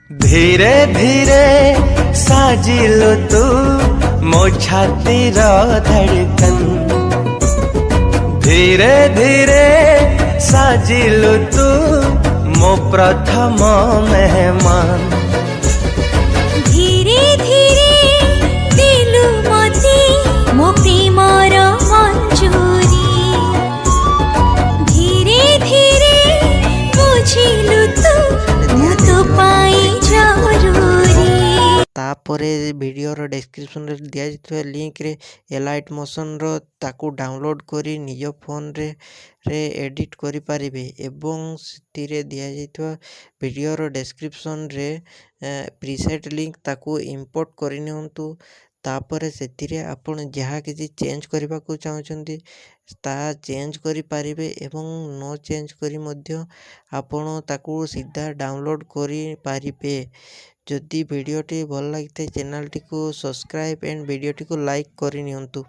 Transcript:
धीरे धीरे साजिलो तू मो छातीर धड़कन, धीरे धीरे साजिलो तू मो प्रथम मेहमान। धीरे धीरे दिलु मते मो प्रेमर मंजूरी, धीरे धीरे बुझिलु तू मु तो पाई जरूरी। तापरे वीडियोर डिस्क्रिप्शन रे दिया जाइଥିବା लिंक रे एलाइट मोशन रो ताकू डाउनलोड करी निज फोन रे एडिट करि पारिबे एवं सितिरे दिया जाइଥିବା वीडियोर डिस्क्रिप्शन रे प्रीसेट लिंक ताकू इंपोर्ट करि नियंतु। तापरे सेतिरे आपण जहाँ किसी चेंज करबा को चाहछंती ता चेंज करि पारिबे एवं नो चेंज करी मध्य आपण ताकू सीधा डाउनलोड करि पारिबे। जदि वीडियोटी भल लगी चैनल टी को सब्सक्राइब एंड वीडियोटी को लाइक करि नियंतु।